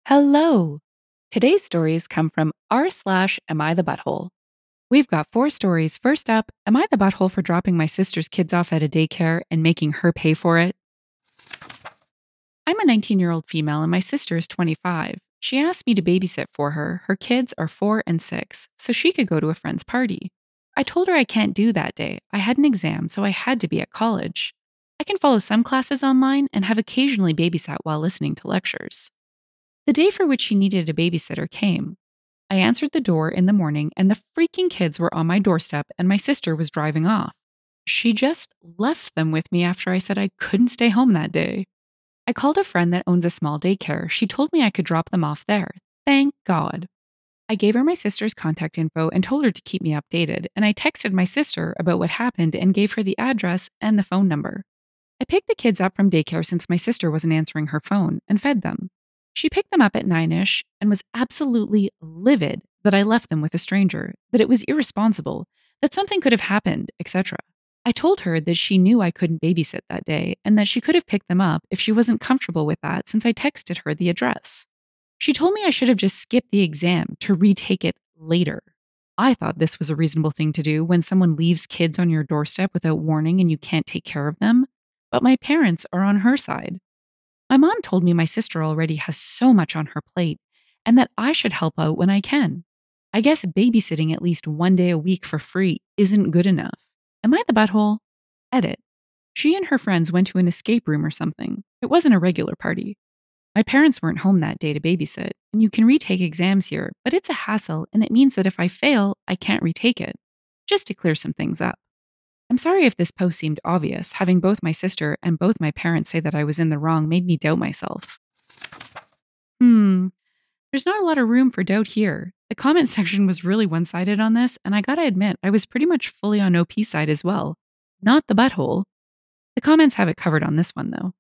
Hello! Today's stories come from r/Am I the Butthole? We've got 4 stories. First up, am I the butthole for dropping my sister's kids off at a daycare and making her pay for it? I'm a 19-year-old female and my sister is 25. She asked me to babysit for her. Her kids are 4 and 6, so she could go to a friend's party. I told her I can't do that day. I had an exam, so I had to be at college. I can follow some classes online and have occasionally babysat while listening to lectures. The day for which she needed a babysitter came. I answered the door in the morning, and the freaking kids were on my doorstep, and my sister was driving off. She just left them with me after I said I couldn't stay home that day. I called a friend that owns a small daycare. She told me I could drop them off there. Thank God. I gave her my sister's contact info and told her to keep me updated, and I texted my sister about what happened and gave her the address and the phone number. I picked the kids up from daycare since my sister wasn't answering her phone and fed them. She picked them up at 9ish and was absolutely livid that I left them with a stranger, that it was irresponsible, that something could have happened, etc. I told her that she knew I couldn't babysit that day and that she could have picked them up if she wasn't comfortable with that since I texted her the address. She told me I should have just skipped the exam to retake it later. I thought this was a reasonable thing to do when someone leaves kids on your doorstep without warning and you can't take care of them, but my parents are on her side. My mom told me my sister already has so much on her plate and that I should help out when I can. I guess babysitting at least one day a week for free isn't good enough. Am I the butthole? Edit. She and her friends went to an escape room or something. It wasn't a regular party. My parents weren't home that day to babysit, and you can retake exams here, but it's a hassle and it means that if I fail, I can't retake it. Just to clear some things up. I'm sorry if this post seemed obvious. Having both my sister and both my parents say that I was in the wrong made me doubt myself. There's not a lot of room for doubt here. The comment section was really one-sided on this, and I gotta admit, I was pretty much fully on OP's side as well. Not the butthole. The comments have it covered on this one, though.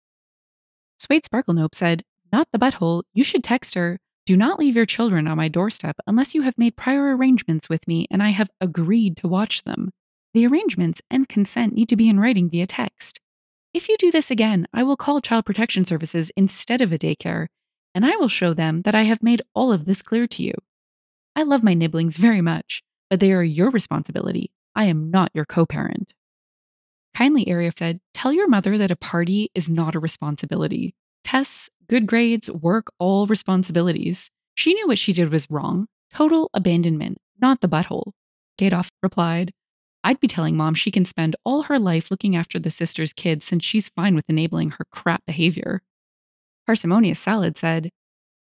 Suede Sparkle Nope said, "Not the butthole. You should text her. Do not leave your children on my doorstep unless you have made prior arrangements with me and I have agreed to watch them. The arrangements and consent need to be in writing via text. If you do this again, I will call Child Protection Services instead of a daycare, and I will show them that I have made all of this clear to you. I love my nibblings very much, but they are your responsibility. I am not your co-parent." Kindly Area said, "Tell your mother that a party is not a responsibility. Tests, good grades, work, all responsibilities. She knew what she did was wrong. Total abandonment, not the butthole." Gadoff replied, "I'd be telling mom she can spend all her life looking after the sister's kids since she's fine with enabling her crap behavior." Parsimonious Salad said,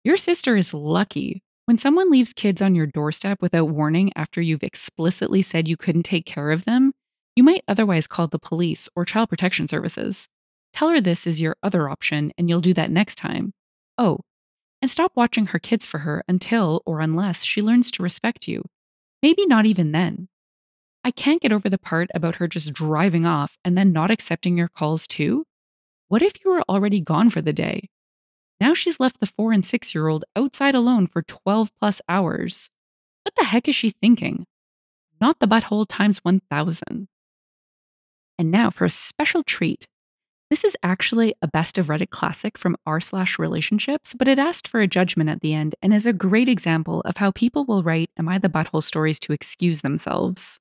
"Your sister is lucky. When someone leaves kids on your doorstep without warning after you've explicitly said you couldn't take care of them, you might otherwise call the police or Child Protection Services. Tell her this is your other option and you'll do that next time. Oh, and stop watching her kids for her until or unless she learns to respect you. Maybe not even then. I can't get over the part about her just driving off and then not accepting your calls too. What if you were already gone for the day? Now she's left the 4 and 6-year-old outside alone for 12 plus hours. What the heck is she thinking? Not the butthole times 1,000. And now for a special treat. This is actually a best of Reddit classic from r/relationships, but it asked for a judgment at the end and is a great example of how people will write Am I the Butthole stories to excuse themselves.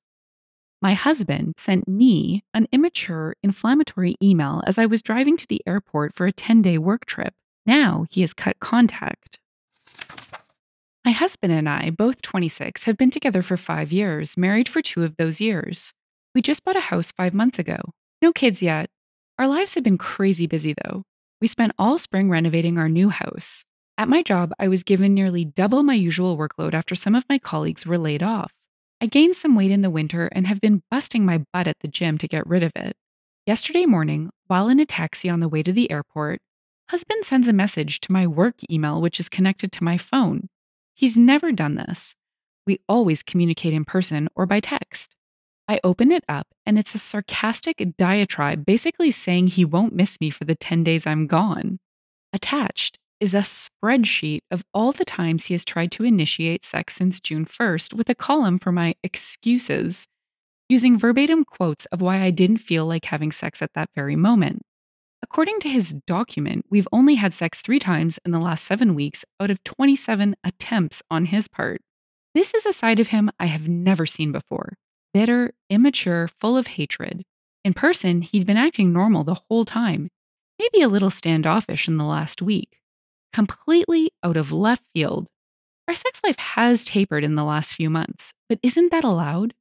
My husband sent me an immature, inflammatory email as I was driving to the airport for a 10-day work trip. Now he has cut contact. My husband and I, both 26, have been together for 5 years, married for 2 of those years. We just bought a house 5 months ago. No kids yet. Our lives have been crazy busy though. We spent all spring renovating our new house. At my job, I was given nearly double my usual workload after some of my colleagues were laid off. I gained some weight in the winter and have been busting my butt at the gym to get rid of it. Yesterday morning, while in a taxi on the way to the airport, husband sends a message to my work email which is connected to my phone. He's never done this. We always communicate in person or by text. I open it up and it's a sarcastic diatribe basically saying he won't miss me for the 10 days I'm gone. Attached is a spreadsheet of all the times he has tried to initiate sex since June 1st with a column for my excuses, using verbatim quotes of why I didn't feel like having sex at that very moment. According to his document, we've only had sex 3 times in the last 7 weeks out of 27 attempts on his part. This is a side of him I have never seen before: bitter, immature, full of hatred. In person, he'd been acting normal the whole time, maybe a little standoffish in the last week. Completely out of left field. Our sex life has tapered in the last few months, but isn't that allowed?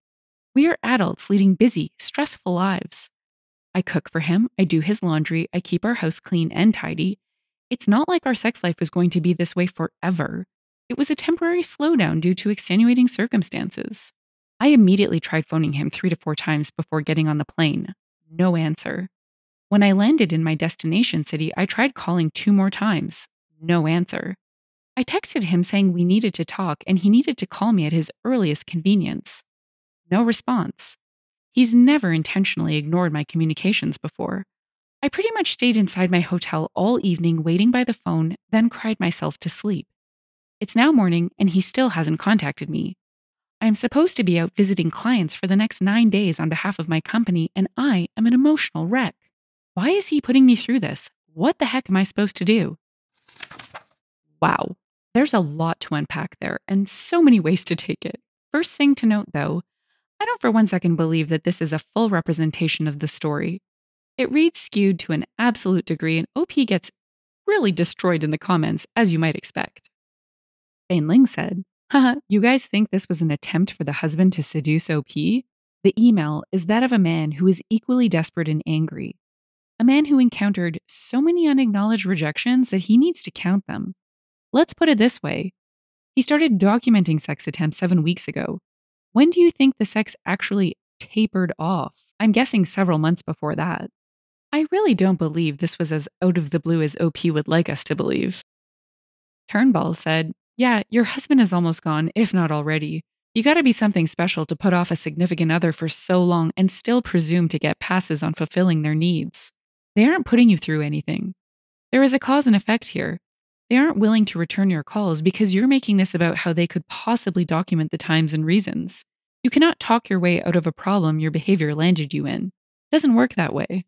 We are adults leading busy, stressful lives. I cook for him, I do his laundry, I keep our house clean and tidy. It's not like our sex life was going to be this way forever. It was a temporary slowdown due to extenuating circumstances. I immediately tried phoning him 3 to 4 times before getting on the plane. No answer. When I landed in my destination city, I tried calling 2 more times. No answer. I texted him saying we needed to talk and he needed to call me at his earliest convenience. No response. He's never intentionally ignored my communications before. I pretty much stayed inside my hotel all evening waiting by the phone, then cried myself to sleep. It's now morning and he still hasn't contacted me. I am supposed to be out visiting clients for the next 9 days on behalf of my company, and I am an emotional wreck. Why is he putting me through this? What the heck am I supposed to do? Wow, there's a lot to unpack there and so many ways to take it. First thing to note, though, I don't for one second believe that this is a full representation of the story. It reads skewed to an absolute degree, and OP gets really destroyed in the comments, as you might expect. Bain Ling said, "Haha, you guys think this was an attempt for the husband to seduce OP? The email is that of a man who is equally desperate and angry. A man who encountered so many unacknowledged rejections that he needs to count them. Let's put it this way. He started documenting sex attempts 7 weeks ago. When do you think the sex actually tapered off? I'm guessing several months before that. I really don't believe this was as out of the blue as OP would like us to believe." Turnball said, "Yeah, your husband is almost gone, if not already. You gotta be something special to put off a significant other for so long and still presume to get passes on fulfilling their needs. They aren't putting you through anything. There is a cause and effect here. They aren't willing to return your calls because you're making this about how they could possibly document the times and reasons. You cannot talk your way out of a problem your behavior landed you in. It doesn't work that way."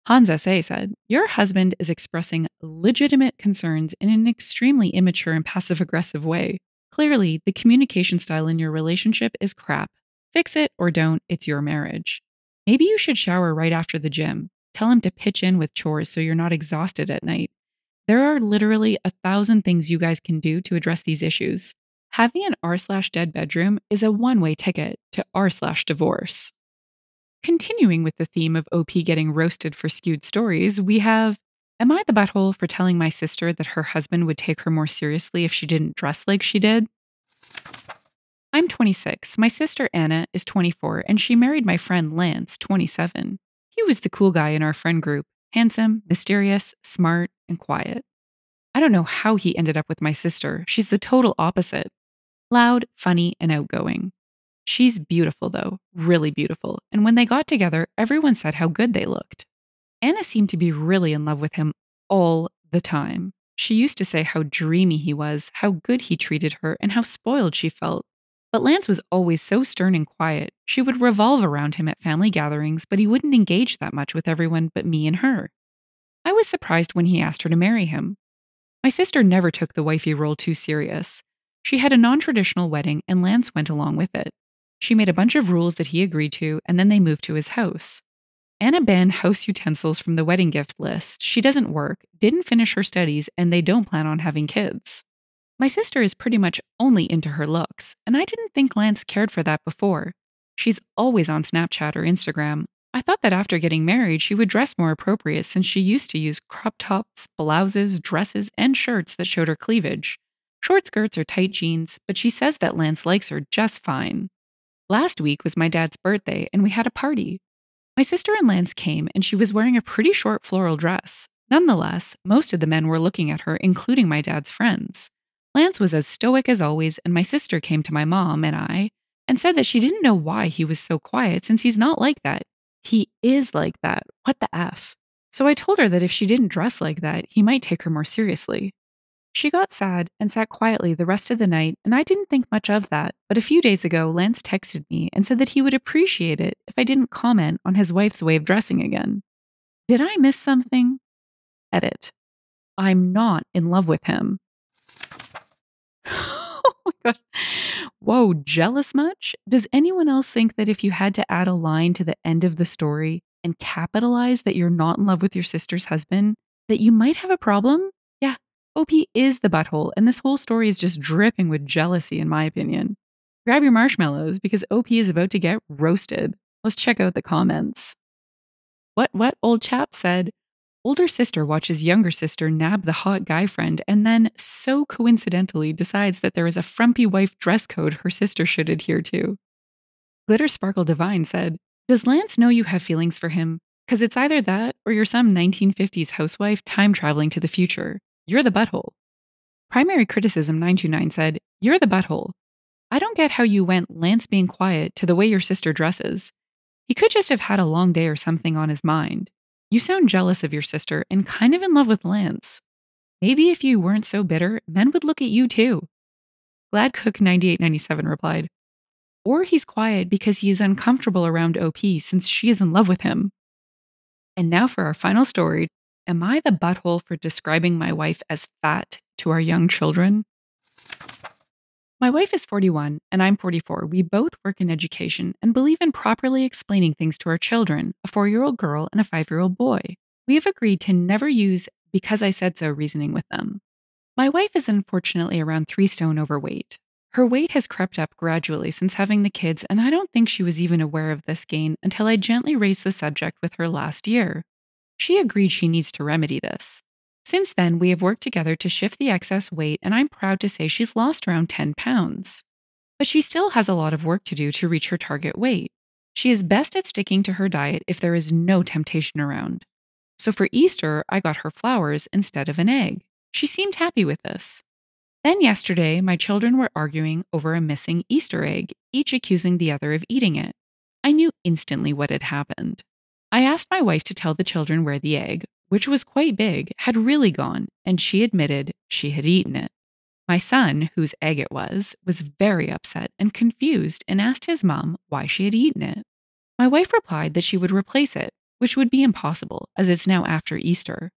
Hans S.A. said, "Your husband is expressing legitimate concerns in an extremely immature and passive-aggressive way. Clearly, the communication style in your relationship is crap. Fix it or don't, it's your marriage. Maybe you should shower right after the gym. Tell him to pitch in with chores so you're not exhausted at night. There are literally 1,000 things you guys can do to address these issues. Having an r/dead bedroom is a one-way ticket to r/divorce." Continuing with the theme of OP getting roasted for skewed stories, we have, "Am I the butthole for telling my sister that her husband would take her more seriously if she didn't dress like she did? I'm 26. My sister Anna is 24, and she married my friend Lance, 27. He was the cool guy in our friend group, handsome, mysterious, smart, and quiet. I don't know how he ended up with my sister. She's the total opposite. Loud, funny, and outgoing. She's beautiful, though, really beautiful, and when they got together, everyone said how good they looked. Anna seemed to be really in love with him all the time. She used to say how dreamy he was, how good he treated her, and how spoiled she felt. But Lance was always so stern and quiet. She would revolve around him at family gatherings, but he wouldn't engage that much with everyone but me and her. I was surprised when he asked her to marry him. My sister never took the wifey role too serious. She had a non-traditional wedding, and Lance went along with it. She made a bunch of rules that he agreed to, and then they moved to his house. Anna banned house utensils from the wedding gift list. She doesn't work, didn't finish her studies, and they don't plan on having kids. My sister is pretty much only into her looks, and I didn't think Lance cared for that before. She's always on Snapchat or Instagram. I thought that after getting married, she would dress more appropriate since she used to use crop tops, blouses, dresses, and shirts that showed her cleavage. Short skirts or tight jeans, but she says that Lance likes her just fine. Last week was my dad's birthday, and we had a party. My sister and Lance came, and she was wearing a pretty short floral dress. Nonetheless, most of the men were looking at her, including my dad's friends. Lance was as stoic as always, and my sister came to my mom and I and said that she didn't know why he was so quiet since he's not like that. He is like that. What the F? So I told her that if she didn't dress like that, he might take her more seriously. She got sad and sat quietly the rest of the night, and I didn't think much of that, but a few days ago, Lance texted me and said that he would appreciate it if I didn't comment on his wife's way of dressing again. Did I miss something? Edit. I'm not in love with him. Oh my gosh. Whoa, jealous much? Does anyone else think that if you had to add a line to the end of the story and capitalize that you're not in love with your sister's husband, that you might have a problem? Yeah, OP is the butthole, and this whole story is just dripping with jealousy, in my opinion. Grab your marshmallows because OP is about to get roasted. Let's check out the comments. What old chap said, older sister watches younger sister nab the hot guy friend and then, so coincidentally, decides that there is a frumpy wife dress code her sister should adhere to. Glitter Sparkle Divine said, does Lance know you have feelings for him? Because it's either that or you're some 1950s housewife time traveling to the future. You're the butthole. Primary Criticism 929 said, you're the butthole. I don't get how you went Lance being quiet to the way your sister dresses. He could just have had a long day or something on his mind. You sound jealous of your sister and kind of in love with Lance. Maybe if you weren't so bitter, men would look at you too. Glad Cook 9897 replied, or he's quiet because he is uncomfortable around OP since she is in love with him. And now for our final story. Am I the butthole for describing my wife as fat to our young children? My wife is 41 and I'm 44. We both work in education and believe in properly explaining things to our children, a 4-year-old girl and a 5-year-old boy. We have agreed to never use because I said so reasoning with them. My wife is unfortunately around 3 stone overweight. Her weight has crept up gradually since having the kids, and I don't think she was even aware of this gain until I gently raised the subject with her last year. She agreed she needs to remedy this. Since then, we have worked together to shift the excess weight, and I'm proud to say she's lost around 10 pounds. But she still has a lot of work to do to reach her target weight. She is best at sticking to her diet if there is no temptation around. So for Easter, I got her flowers instead of an egg. She seemed happy with this. Then yesterday, my children were arguing over a missing Easter egg, each accusing the other of eating it. I knew instantly what had happened. I asked my wife to tell the children where the egg, which was quite big, had really gone, and she admitted she had eaten it. My son, whose egg it was very upset and confused and asked his mom why she had eaten it. My wife replied that she would replace it, which would be impossible as it's now after Easter.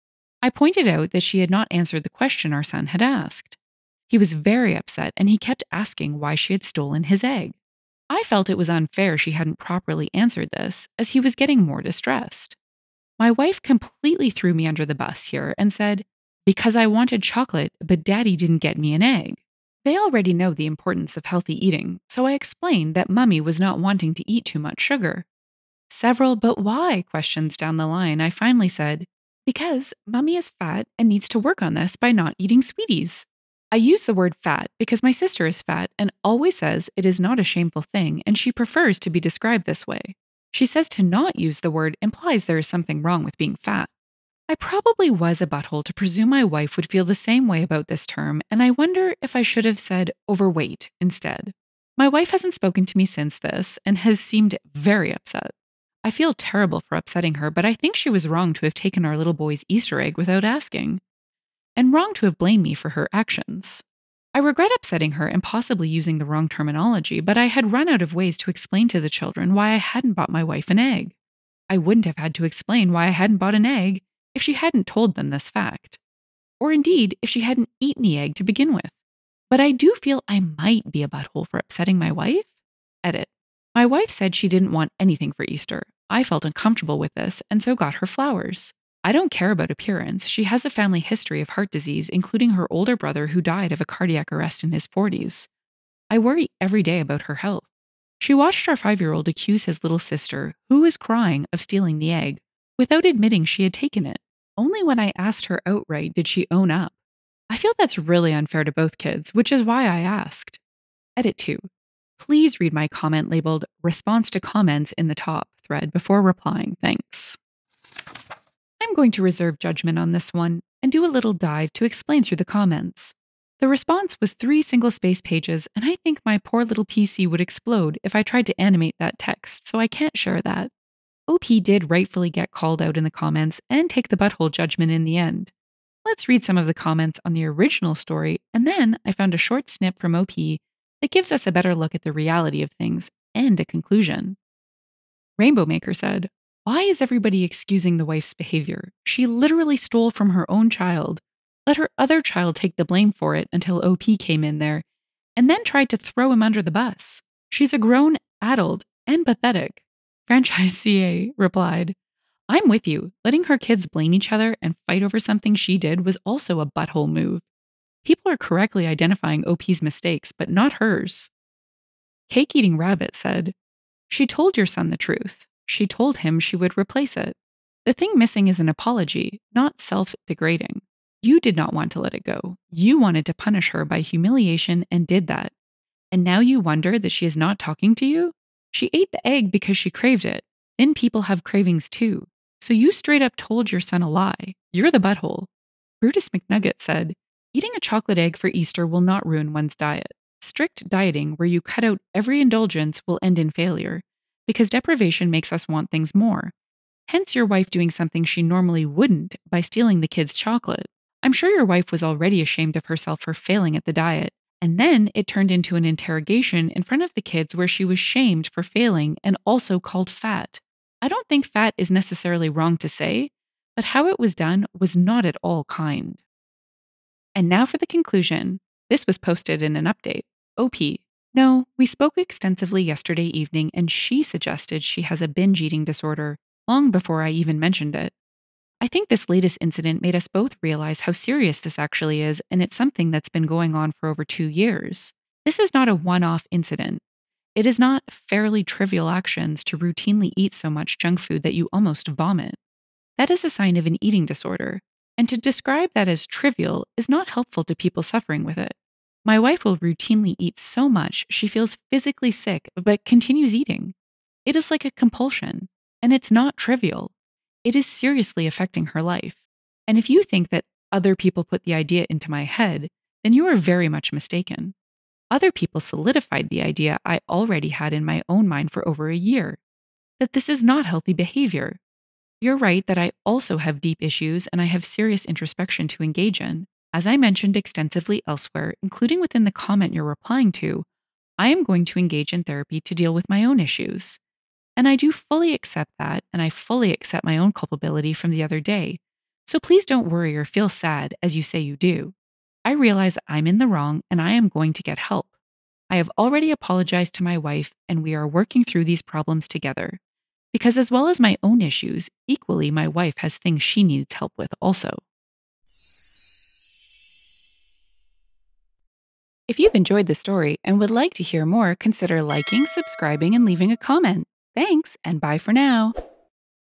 I pointed out that she had not answered the question our son had asked. He was very upset and he kept asking why she had stolen his egg. I felt it was unfair she hadn't properly answered this, as he was getting more distressed. My wife completely threw me under the bus here and said, because I wanted chocolate, but Daddy didn't get me an egg. They already know the importance of healthy eating, so I explained that Mummy was not wanting to eat too much sugar. Several "but why" questions down the line, I finally said, because Mummy is fat and needs to work on this by not eating sweeties. I use the word fat because my sister is fat and always says it is not a shameful thing and she prefers to be described this way. She says to not use the word implies there is something wrong with being fat. I probably was a butthole to presume my wife would feel the same way about this term, and I wonder if I should have said overweight instead. My wife hasn't spoken to me since this and has seemed very upset. I feel terrible for upsetting her, but I think she was wrong to have taken our little boy's Easter egg without asking, and wrong to have blamed me for her actions. I regret upsetting her and possibly using the wrong terminology, but I had run out of ways to explain to the children why I hadn't bought my wife an egg. I wouldn't have had to explain why I hadn't bought an egg if she hadn't told them this fact, or indeed if she hadn't eaten the egg to begin with. But I do feel I might be a butthole for upsetting my wife. Edit. My wife said she didn't want anything for Easter. I felt uncomfortable with this and so got her flowers. I don't care about appearance. She has a family history of heart disease, including her older brother who died of a cardiac arrest in his 40s. I worry every day about her health. She watched our 5-year-old accuse his little sister, who was crying, of stealing the egg, without admitting she had taken it. Only when I asked her outright did she own up. I feel that's really unfair to both kids, which is why I asked. Edit 2. Please read my comment labeled response to comments in the top thread before replying. Thanks. I'm going to reserve judgment on this one and do a little dive to explain through the comments. The response was 3 single-space pages, and I think my poor little PC would explode if I tried to animate that text, so I can't share that. OP did rightfully get called out in the comments and take the butthole judgment in the end. Let's read some of the comments on the original story, and then I found a short snip from OP that gives us a better look at the reality of things and a conclusion. Rainbow Maker said, Why is everybody excusing the wife's behavior? She literally stole from her own child, let her other child take the blame for it until OP came in there, and then tried to throw him under the bus. She's a grown adult and pathetic. Franchise CA replied, I'm with you. Letting her kids blame each other and fight over something she did was also a butthole move. People are correctly identifying OP's mistakes, but not hers. Cake Eating Rabbit said, She told your son the truth. She told him she would replace it. The thing missing is an apology, not self-degrading. You did not want to let it go. You wanted to punish her by humiliation and did that. And now you wonder that she is not talking to you? She ate the egg because she craved it. Then people have cravings too. So you straight up told your son a lie. You're the butthole. Brutus McNugget said, Eating a chocolate egg for Easter will not ruin one's diet. Strict dieting, where you cut out every indulgence, will end in failure, because deprivation makes us want things more. Hence your wife doing something she normally wouldn't by stealing the kids' chocolate. I'm sure your wife was already ashamed of herself for failing at the diet, and then it turned into an interrogation in front of the kids where she was shamed for failing and also called fat. I don't think fat is necessarily wrong to say, but how it was done was not at all kind. And now for the conclusion. This was posted in an update. OP. No, we spoke extensively yesterday evening and she suggested she has a binge eating disorder long before I even mentioned it. I think this latest incident made us both realize how serious this actually is, and it's something that's been going on for over 2 years. This is not a one-off incident. It is not fairly trivial actions to routinely eat so much junk food that you almost vomit. That is a sign of an eating disorder, and to describe that as trivial is not helpful to people suffering with it. My wife will routinely eat so much she feels physically sick but continues eating. It is like a compulsion, and it's not trivial. It is seriously affecting her life. And if you think that other people put the idea into my head, then you are very much mistaken. Other people solidified the idea I already had in my own mind for over a year, that this is not healthy behavior. You're right that I also have deep issues and I have serious introspection to engage in. As I mentioned extensively elsewhere, including within the comment you're replying to, I am going to engage in therapy to deal with my own issues. And I do fully accept that, and I fully accept my own culpability from the other day. So please don't worry or feel sad as you say you do. I realize I'm in the wrong and I am going to get help. I have already apologized to my wife and we are working through these problems together. Because as well as my own issues, equally my wife has things she needs help with also. If you've enjoyed the story and would like to hear more, consider liking, subscribing, and leaving a comment. Thanks, and bye for now.